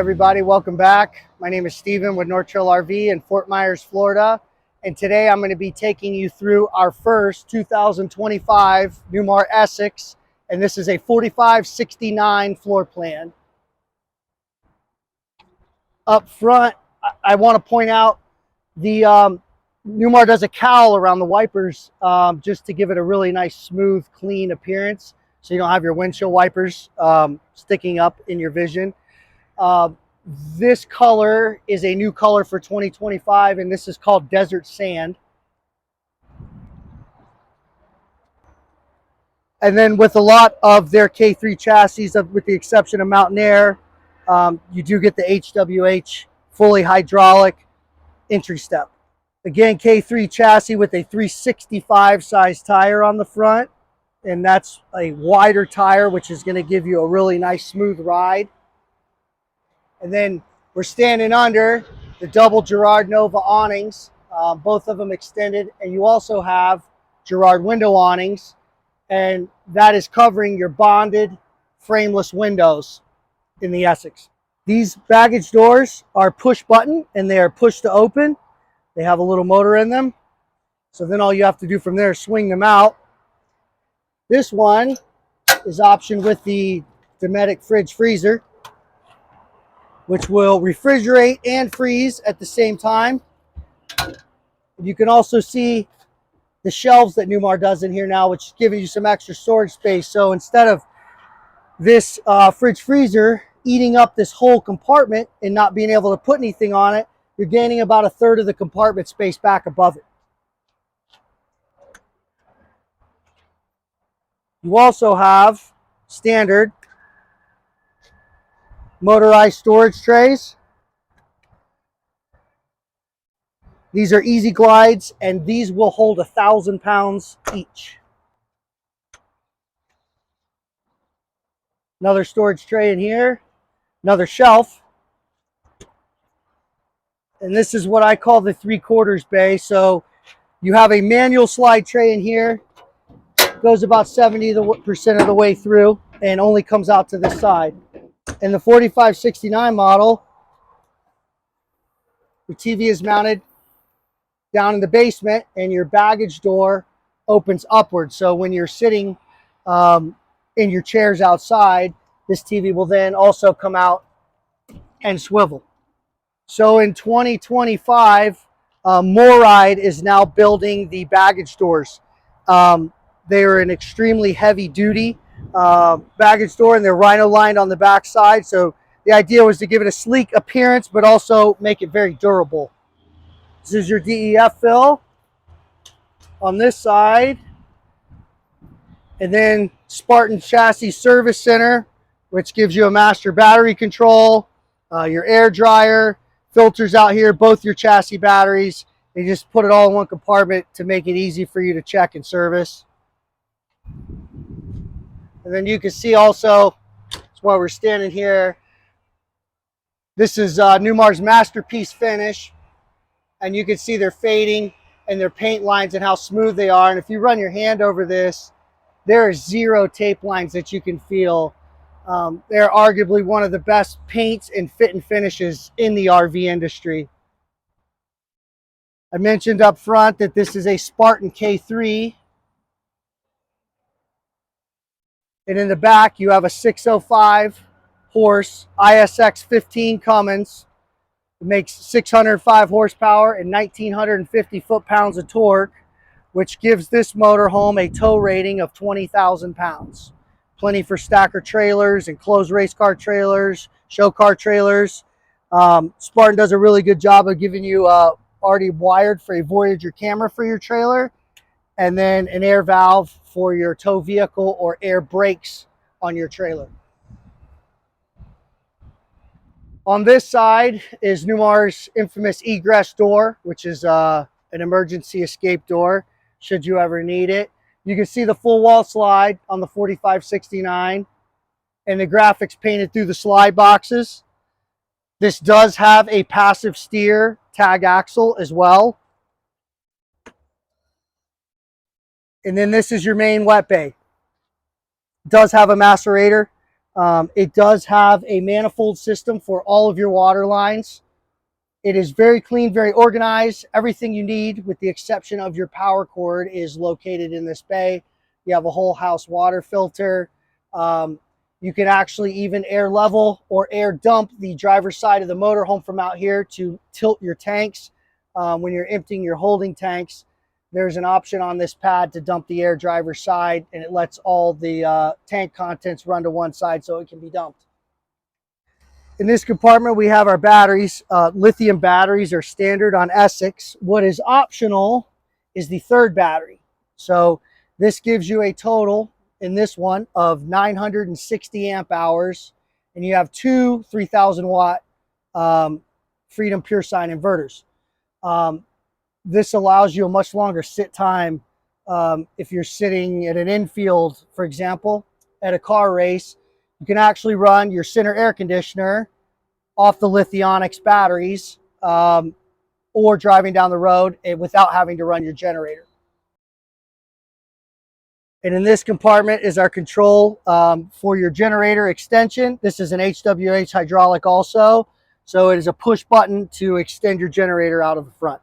everybody, welcome back. My name is Steven with North Trail RV in Fort Myers, Florida. And today I'm going to be taking you through our first 2025 Newmar Essex. And this is a 4569 floor plan. Up front, I want to point out the Newmar does a cowl around the wipers just to give it a really nice, smooth, clean appearance. So you don't have your windshield wipers sticking up in your vision. This color is a new color for 2025, and this is called Desert Sand. And then with a lot of their K3 chassis, with the exception of Mountaineer, you do get the HWH fully hydraulic entry step. Again, K3 chassis with a 365 size tire on the front, and that's a wider tire, which is going to give you a really nice smooth ride. And then we're standing under the double Girard Nova awnings, both of them extended, and you also have Girard window awnings, and that is covering your bonded frameless windows in the Essex. These baggage doors are push button and they are push to open. They have a little motor in them. So then all you have to do from there is swing them out. This one is optioned with the Dometic fridge freezer, which will refrigerate and freeze at the same time. You can also see the shelves that Newmar does in here now, which is giving you some extra storage space. So instead of this fridge freezer eating up this whole compartment and not being able to put anything on it, you're gaining about 1/3 of the compartment space back above it. You also have standard motorized storage trays. These are easy glides, and these will hold 1,000 pounds each. Another storage tray in here, another shelf. And this is what I call the 3/4 bay. So you have a manual slide tray in here, goes about 70% of the way through and only comes out to this side. In the 4569 model, the TV is mounted down in the basement and your baggage door opens upward. So when you're sitting in your chairs outside, this TV will then also come out and swivel. So in 2025, MORryde is now building the baggage doors. They are an extremely heavy duty baggage door, and they're rhino lined on the back side. So the idea was to give it a sleek appearance, but also make it very durable. This is your DEF fill on this side. And then Spartan Chassis Service Center, which gives you a master battery control, your air dryer, filters out here, both your chassis batteries. They just put it all in one compartment to make it easy for you to check and service. And then you can see also, that's why we're standing here, this is Newmar's Masterpiece Finish. And you can see they're fading and their paint lines and how smooth they are. And if you run your hand over this, there are 0 tape lines that you can feel. They're arguably one of the best paints and fit and finishes in the RV industry. I mentioned up front that this is a Spartan K3. And in the back, you have a 605 horse ISX 15 Cummins. It makes 605 horsepower and 1,950 foot-pounds of torque, which gives this motorhome a tow rating of 20,000 pounds. Plenty for stacker trailers, enclosed race car trailers, show car trailers. Spartan does a really good job of giving you already wired for a Voyager camera for your trailer, and then an air valve for your tow vehicle or air brakes on your trailer. On this side is Newmar's infamous egress door, which is an emergency escape door, should you ever need it. You can see the full wall slide on the 4569 and the graphics painted through the slide boxes. This does have a passive steer tag axle as well. And then this is your main wet bay. It does have a macerator It does have a manifold system for all of your water lines. It is very clean, very organized. Everything you need, with the exception of your power cord, is located in this bay. You have a whole house water filter. You can actually even air level or air dump the driver's side of the motorhome from out here to tilt your tanks. When you're emptying your holding tanks, there's an option on this pad to dump the air driver's side, and it lets all the tank contents run to one side so it can be dumped. In this compartment, we have our batteries. Lithium batteries are standard on Essex. What is optional is the third battery. So this gives you a total in this one of 960 amp hours, and you have two 3000 watt Freedom Pure Sine inverters. This allows you a much longer sit time. If you're sitting at an infield, for example, at a car race, you can actually run your center air conditioner off the Lithionics batteries, or driving down the road without having to run your generator. And in this compartment is our control for your generator extension. This is an HWH hydraulic also, so it is a push button to extend your generator out of the front.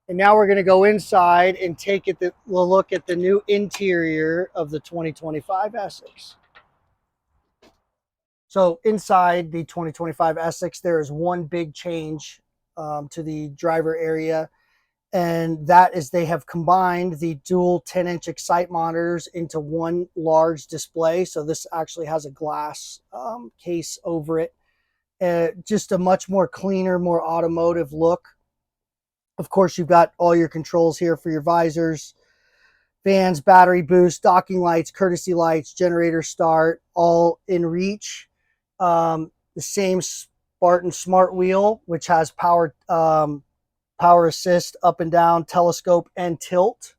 And now we're going to go inside and take a look at the new interior of the 2025 Essex. So inside the 2025 Essex, there is one big change to the driver area, and that is they have combined the dual 10-inch Excite monitors into one large display. So this actually has a glass case over it. Just a much more cleaner, more automotive look. Of course, you've got all your controls here for your visors, fans, battery boost, docking lights, courtesy lights, generator start, all in reach. The same Spartan Smart Wheel, which has power assist, up and down, telescope, and tilt.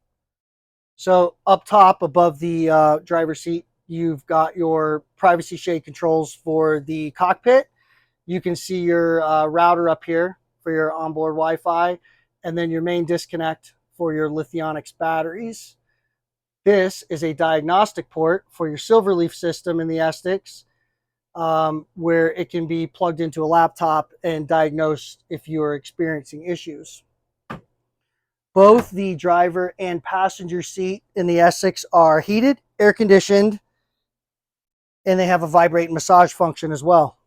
So up top above the driver's seat, you've got your privacy shade controls for the cockpit. You can see your router up here for your onboard Wi-Fi, and then your main disconnect for your Lithionics batteries. This is a diagnostic port for your Silverleaf system in the Essex, where it can be plugged into a laptop and diagnosed if you are experiencing issues. Both the driver and passenger seat in the Essex are heated, air conditioned, and they have a vibrate massage function as well.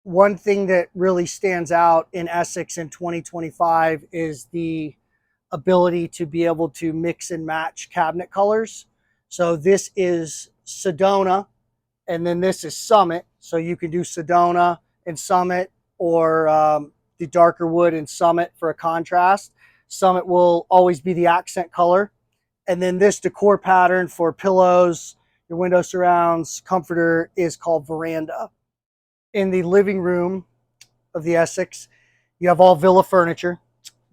One thing that really stands out in Essex in 2025 is the ability to be able to mix and match cabinet colors. So this is Sedona, and then this is Summit. So you can do Sedona and Summit, or the darker wood and Summit for a contrast. Summit will always be the accent color. And then this decor pattern for pillows, your window surrounds, comforter is called Veranda. In the living room of the Essex, you have all villa furniture.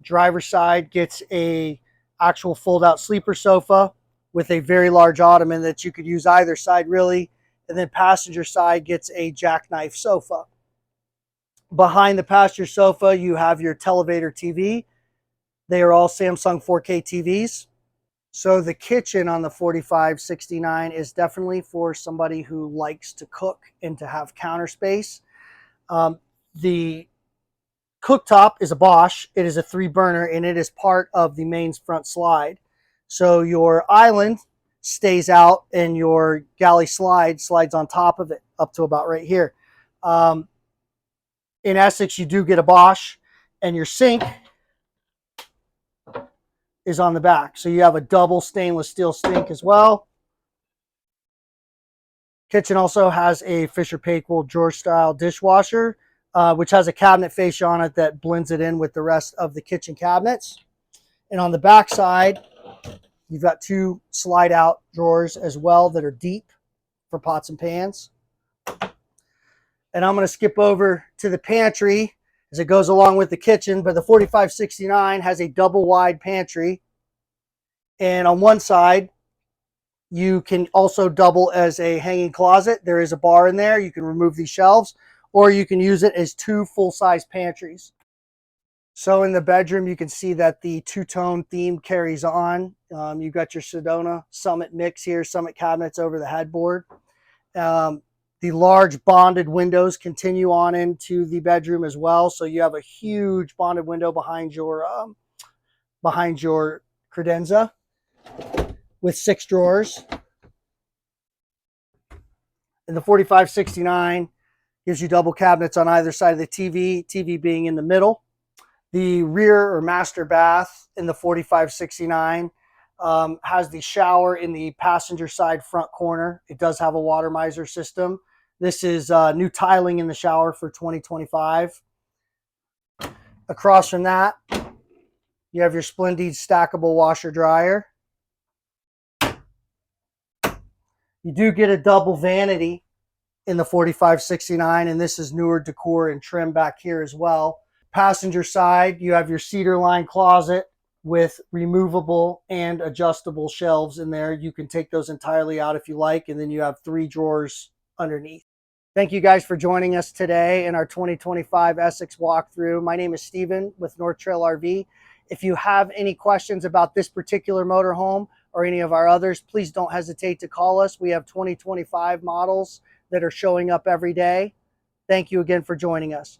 Driver's side gets a actual fold-out sleeper sofa with a very large ottoman that you could use either side really. And then passenger side gets a jackknife sofa. Behind the passenger sofa, you have your televator TV. They are all Samsung 4K TVs. So the kitchen on the 4569 is definitely for somebody who likes to cook and to have counter space. The cooktop is a Bosch. It is a 3-burner, and it is part of the main front slide. So your island stays out and your galley slides on top of it up to about right here. In Essex, you do get a Bosch, and your sink is on the back. So you have a double stainless steel sink as well. Kitchen also has a Fisher Paykel drawer style dishwasher, which has a cabinet fascia on it that blends it in with the rest of the kitchen cabinets. And on the back side, you've got 2 slide out drawers as well that are deep for pots and pans. And I'm going to skip over to the pantry as it goes along with the kitchen, but the 4569 has a double wide pantry. And on one side, You can also double as a hanging closet. There is a bar in there. You can remove these shelves, or you can use it as 2 full-size pantries. So in the bedroom, you can see that the two-tone theme carries on. You've got your Sedona Summit mix here, Summit cabinets over the headboard. The large bonded windows continue on into the bedroom as well. So you have a huge bonded window behind your credenza with 6 drawers. And the 4569 gives you double cabinets on either side of the TV being in the middle. The rear or master bath in the 4569 has the shower in the passenger side front corner. It does have a water miser system. This is new tiling in the shower for 2025. Across from that, you have your Blvd stackable washer dryer. You do get a double vanity in the 4569, and this is newer decor and trim back here as well. Passenger side, you have your cedar line closet with removable and adjustable shelves in there. You can take those entirely out if you like, and then you have 3 drawers underneath. Thank you guys for joining us today in our 2025 Essex walkthrough. My name is Steven with North Trail RV. If you have any questions about this particular motorhome or any of our others, please don't hesitate to call us. We have 2025 models that are showing up every day. Thank you again for joining us.